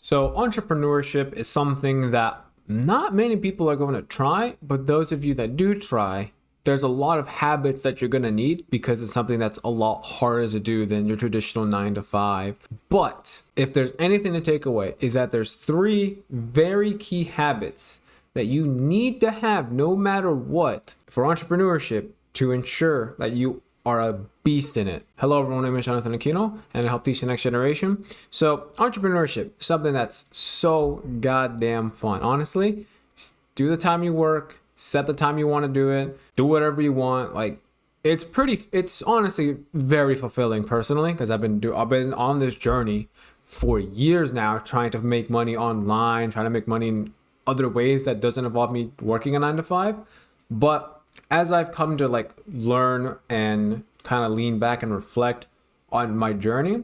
So, entrepreneurship is something that not many people are going to try, but those of you that do try, there's a lot of habits that you're going to need because it's something that's a lot harder to do than your traditional 9 to 5. But if there's anything to take away, is that there's 3 very key habits that you need to have no matter what for entrepreneurship to ensure that you are a beast in it. Hello everyone, my name is Jonathan Aquino and I help teach the next generation. So entrepreneurship is something that's so goddamn fun. Honestly, just do the time you work, set the time you want to do it, do whatever you want. Like it's honestly very fulfilling personally because I've been on this journey for years now trying to make money online, trying to make money in other ways that doesn't involve me working a 9 to 5. But as I've come to learn and kind of lean back and reflect on my journey,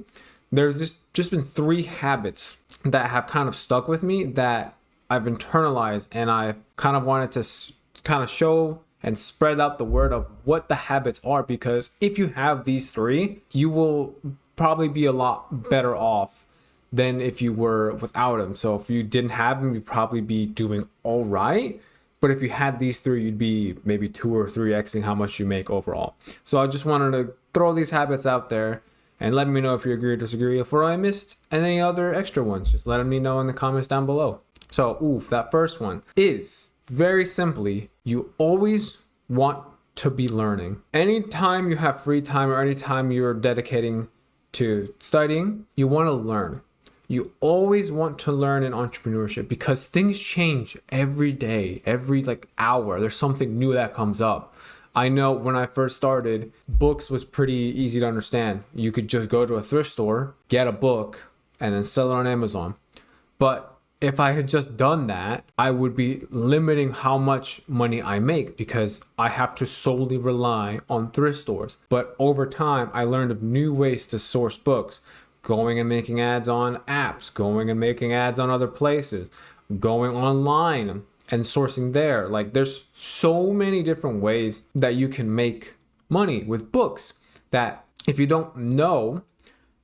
there's just been 3 habits that have kind of stuck with me that I've internalized, and I've kind of wanted to kind of show and spread out the word of what the habits are, because if you have these 3, you will probably be a lot better off than if you were without them. So if you didn't have them, you'd probably be doing all right. But if you had these 3, you'd be maybe 2 or 3xing how much you make overall. So I just wanted to throw these habits out there and let me know if you agree or disagree. If I missed any other extra ones, just let me know in the comments down below. So, that first one is very simply, you always want to be learning. Anytime you have free time or anytime you're dedicating to studying, you want to learn. You always want to learn in entrepreneurship because things change every day, every hour. There's something new that comes up. I know when I first started, books was pretty easy to understand. You could just go to a thrift store, get a book, and then sell it on Amazon. But if I had just done that, I would be limiting how much money I make because I have to solely rely on thrift stores. But over time, I learned of new ways to source books. Going and making ads on apps, going and making ads on other places, going online and sourcing there. There's so many different ways that you can make money with books that if you don't know,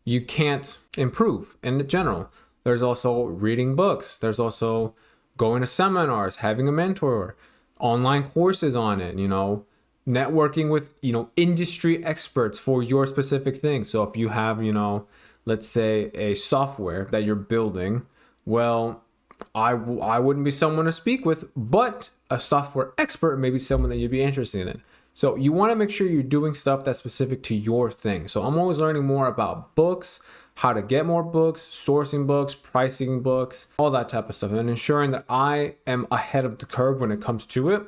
you can't improve in general. There's also reading books. There's also going to seminars, having a mentor, online courses on it, networking with, industry experts for your specific thing. So if you have, let's say a software that you're building, well, I wouldn't be someone to speak with, but a software expert may be someone that you'd be interested in. So you want to make sure you're doing stuff that's specific to your thing. So I'm always learning more about books, how to get more books, sourcing books, pricing books, all that type of stuff, and ensuring that I am ahead of the curve when it comes to it,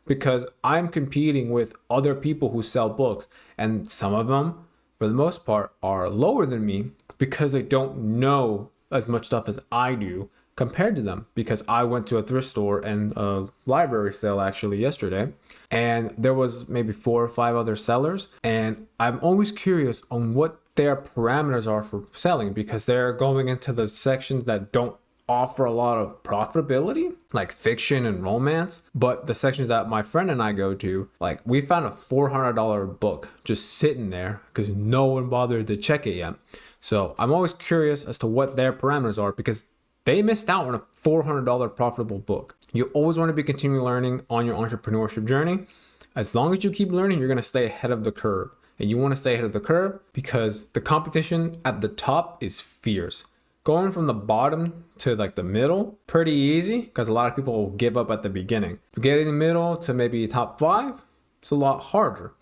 because I'm competing with other people who sell books, and some of them, for the most part, are lower than me because they don't know as much stuff as I do compared to them. Because I went to a thrift store and a library sale actually yesterday, and there was maybe 4 or 5 other sellers, and I'm always curious on what their parameters are for selling, because they're going into the sections that don't offer a lot of profitability, like fiction and romance. But the sections that my friend and I go to, we found a $400 book just sitting there because no one bothered to check it yet. So I'm always curious as to what their parameters are, because they missed out on a $400 profitable book. You always want to be continually learning on your entrepreneurship journey. As long as you keep learning, you're going to stay ahead of the curve. And you want to stay ahead of the curve because the competition at the top is fierce. Going from the bottom to the middle, pretty easy because a lot of people will give up at the beginning. Getting the middle to maybe top 5, it's a lot harder.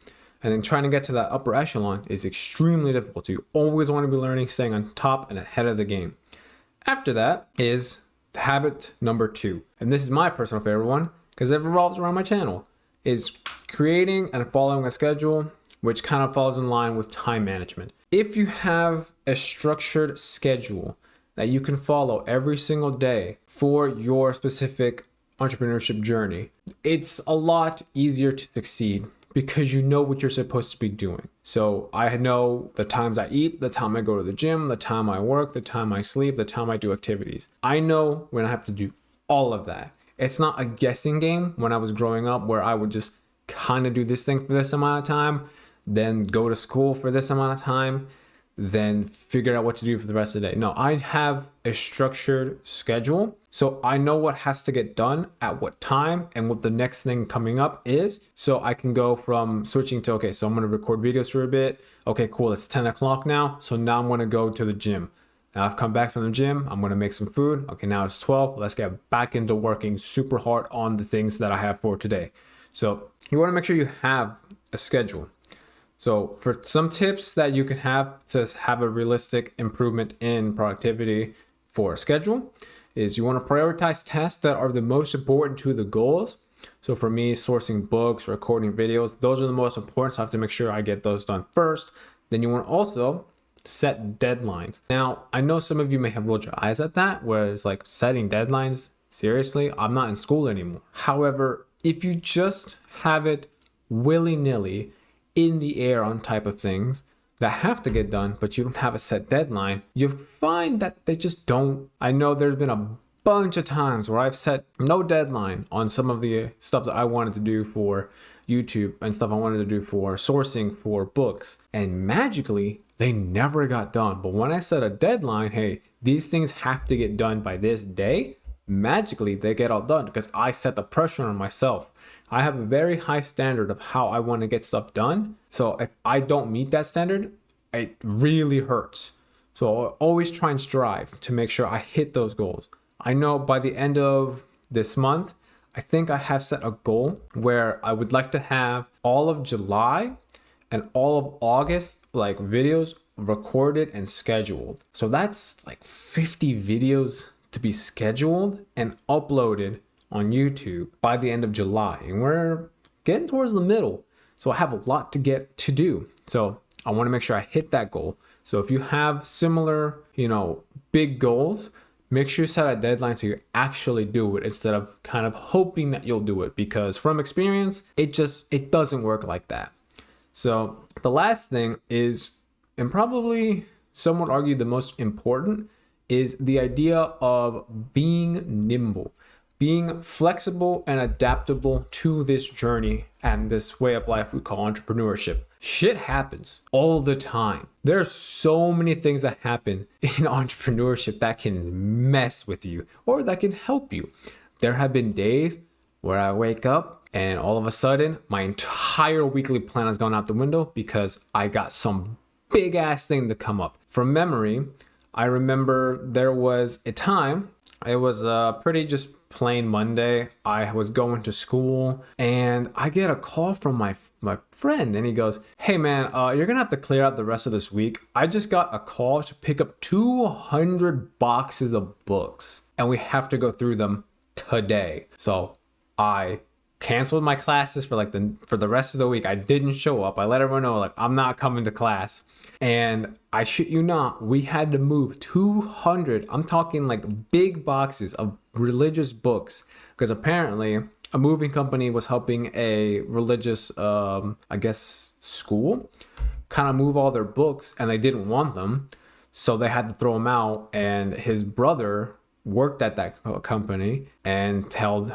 And then trying to get to that upper echelon is extremely difficult. So you always want to be learning, staying on top and ahead of the game. After that is habit number 2. And this is my personal favorite one because it revolves around my channel, is creating and following a schedule, which kind of falls in line with time management. If you have a structured schedule that you can follow every single day for your specific entrepreneurship journey, it's a lot easier to succeed because you know what you're supposed to be doing. So I know the times I eat, the time I go to the gym, the time I work, the time I sleep, the time I do activities. I know when I have to do all of that. It's not a guessing game when I was growing up where I would just kind of do this thing for this amount of time, then go to school for this amount of time. then figure out what to do for the rest of the day. No, I have a structured schedule. So I know what has to get done at what time and what the next thing coming up is. So I can go from switching to, okay, so I'm going to record videos for a bit. Okay, cool. It's 10 o'clock now. So now I'm going to go to the gym. Now I've come back from the gym. I'm going to make some food. Okay, now it's 12. Let's get back into working super hard on the things that I have for today. So you want to make sure you have a schedule. So for some tips that you can have to have a realistic improvement in productivity for a schedule is you want to prioritize tasks that are the most important to the goals. So for me, sourcing books, recording videos, those are the most important. So I have to make sure I get those done first. Then you want to also set deadlines. Now, I know some of you may have rolled your eyes at that, where it's like setting deadlines. Seriously, I'm not in school anymore. However, if you just have it willy-nilly in the air on type of things that have to get done, but you don't have a set deadline, you find that they just don't. I know there's been a bunch of times where I've set no deadline on some of the stuff that I wanted to do for YouTube and stuff I wanted to do for sourcing for books, and magically they never got done. But when I set a deadline, hey, these things have to get done by this day, magically they get all done because I set the pressure on myself. I have a very high standard of how I want to get stuff done. So if I don't meet that standard, it really hurts. So I always try and strive to make sure I hit those goals. I know by the end of this month, I think I have set a goal where I would like to have all of July and all of August like videos recorded and scheduled. So that's like 50 videos to be scheduled and uploaded on YouTube by the end of July. And we're getting towards the middle. So I have a lot to get to do. So I want to make sure I hit that goal. So if you have similar, big goals, make sure you set a deadline so you actually do it instead of kind of hoping that you'll do it, because from experience, it doesn't work like that. So the last thing is, and probably some would argue the most important, is the idea of being nimble, being flexible and adaptable to this journey and this way of life we call entrepreneurship. Shit happens all the time. There are so many things that happen in entrepreneurship that can mess with you or that can help you. There have been days where I wake up and all of a sudden my entire weekly plan has gone out the window because I got some big ass thing to come up. From memory, I remember there was a time, it was pretty just plain Monday. I was going to school and I get a call from my friend and he goes, "Hey man, you're gonna have to clear out the rest of this week. I just got a call to pick up 200 boxes of books and we have to go through them today." So I canceled my classes for the rest of the week. I didn't show up. I let everyone know I'm not coming to class. And I shit you not, we had to move 200, I'm talking big boxes of religious books, because apparently a moving company was helping a religious, school kind of move all their books and they didn't want them. So they had to throw them out, and his brother worked at that company and told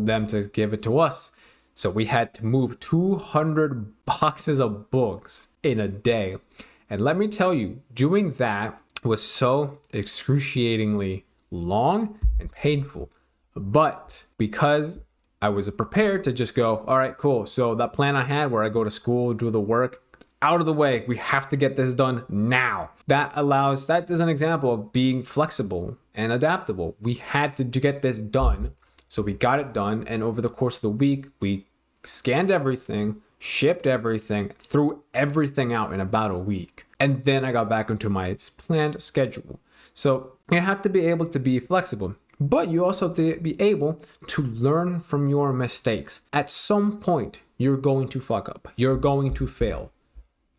them to give it to us. So we had to move 200 boxes of books in a day. And let me tell you, doing that was so excruciatingly long and painful. But because I was prepared to just go, all right, cool. So that plan I had where I go to school, do the work, out of the way, we have to get this done now. That is an example of being flexible and adaptable. We had to get this done. So we got it done. And over the course of the week, we scanned everything, shipped everything, threw everything out in about a week. And then I got back into my planned schedule. So you have to be able to be flexible, but you also have to be able to learn from your mistakes. At some point, you're going to fuck up. You're going to fail.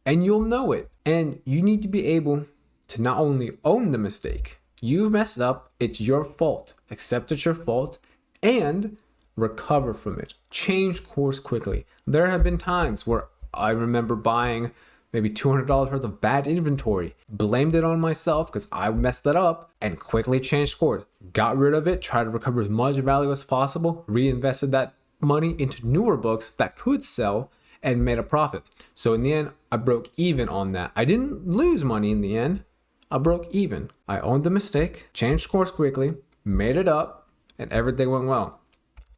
And you'll know it. And you need to be able to not only own the mistake, you messed up, it's your fault. Accept it's your fault and recover from it. Change course quickly. There have been times where I remember buying maybe $200 worth of bad inventory, blamed it on myself because I messed it up, and quickly changed course. Got rid of it, tried to recover as much value as possible, reinvested that money into newer books that could sell, and made a profit. So in the end, I broke even on that. I didn't lose money in the end. I broke even. I owned the mistake, changed course quickly, made it up, and everything went well.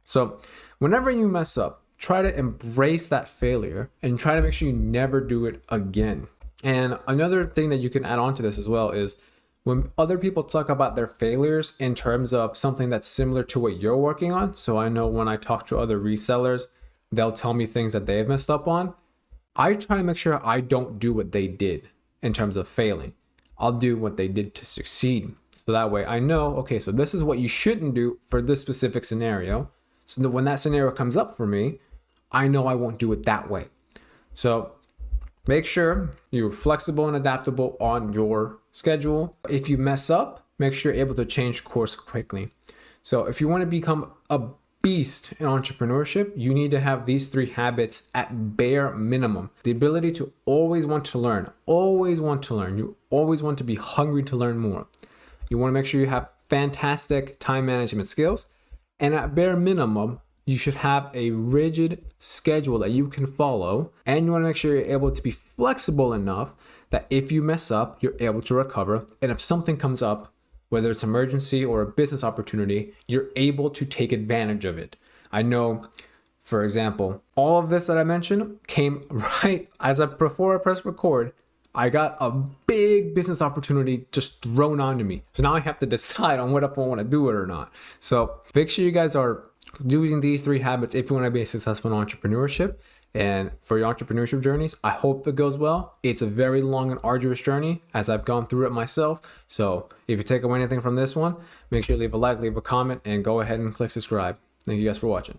So whenever you mess up, try to embrace that failure and try to make sure you never do it again. And another thing that you can add on to this as well is when other people talk about their failures in terms of something that's similar to what you're working on. So I know when I talk to other resellers, they'll tell me things that they've messed up on. I try to make sure I don't do what they did in terms of failing. I'll do what they did to succeed. So that way I know, okay, so this is what you shouldn't do for this specific scenario. So that when that scenario comes up for me, I know I won't do it that way. So make sure you're flexible and adaptable on your schedule. If you mess up, make sure you're able to change course quickly. So if you want to become a beast in entrepreneurship, you need to have these 3 habits at bare minimum. The ability to always want to learn, always want to learn. You always want to be hungry to learn more. You want to make sure you have fantastic time management skills. And at bare minimum, you should have a rigid schedule that you can follow. And you want to make sure you're able to be flexible enough that if you mess up, you're able to recover. And if something comes up, whether it's emergency or a business opportunity, you're able to take advantage of it. I know, for example, all of this that I mentioned came right before I pressed record. I got a big business opportunity just thrown onto me. So now I have to decide on whether I want to do it or not. So make sure you guys are using these 3 habits if you want to be successful in entrepreneurship. And for your entrepreneurship journeys, I hope it goes well. It's a very long and arduous journey as I've gone through it myself. So if you take away anything from this one, make sure you leave a like, leave a comment, and go ahead and click subscribe. Thank you guys for watching.